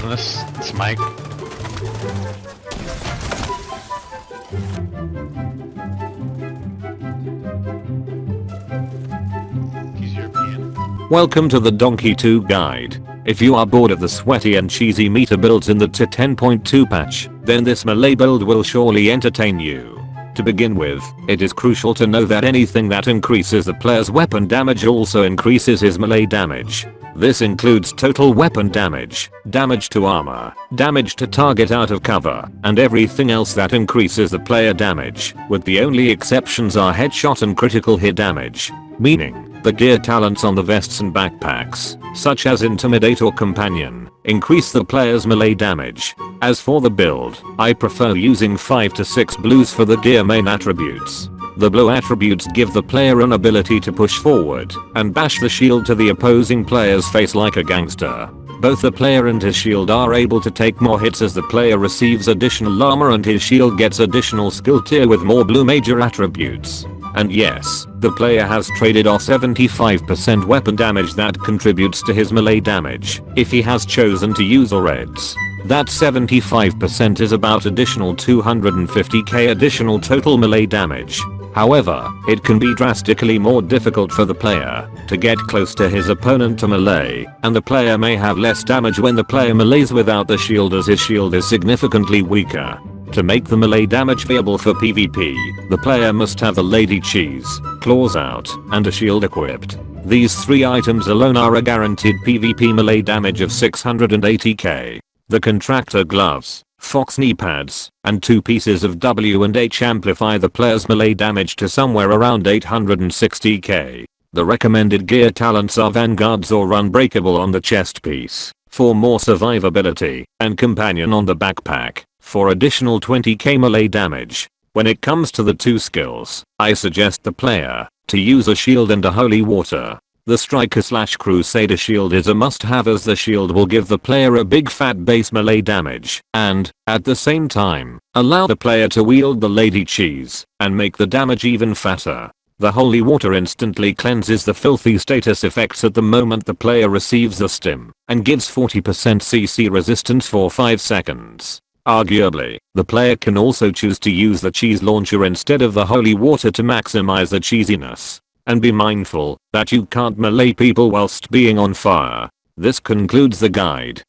This Mike. He's European. Welcome to the Donkey2 guide. If you are bored of the sweaty and cheesy meter builds in the T10.2 patch, then this melee build will surely entertain you. To begin with, it is crucial to know that anything that increases the player's weapon damage also increases his melee damage. This includes total weapon damage, damage to armor, damage to target out of cover, and everything else that increases the player damage, with the only exceptions are headshot and critical hit damage. Meaning, the gear talents on the vests and backpacks, such as Intimidate or Companion, increase the player's melee damage. As for the build, I prefer using 5 to 6 blues for the gear main attributes. The blue attributes give the player an ability to push forward and bash the shield to the opposing player's face like a gangster. Both the player and his shield are able to take more hits as the player receives additional armor and his shield gets additional skill tier with more blue major attributes. And yes, the player has traded off 75% weapon damage that contributes to his melee damage if he has chosen to use reds. That 75% is about additional 250k additional total melee damage. However, it can be drastically more difficult for the player to get close to his opponent to melee, and the player may have less damage when the player melees without the shield as his shield is significantly weaker. To make the melee damage viable for PvP, the player must have the Lady Cheese, claws out, and a shield equipped. These 3 items alone are a guaranteed PvP melee damage of 680k. The contractor gloves, fox knee pads, and 2 pieces of W&H amplify the player's melee damage to somewhere around 860k. The recommended gear talents are Vanguards or Unbreakable on the chest piece, for more survivability, and Companion on the backpack, for additional 20k melee damage. When it comes to the 2 skills, I suggest the player to use a shield and a holy water. The Striker/Crusader shield is a must-have as the shield will give the player a big fat base melee damage and, at the same time, allow the player to wield the Lady Cheese and make the damage even fatter. The holy water instantly cleanses the filthy status effects at the moment the player receives the stim and gives 40% CC resistance for 5 seconds. Arguably, the player can also choose to use the cheese launcher instead of the holy water to maximize the cheesiness. And be mindful that you can't melee people whilst being on fire. This concludes the guide.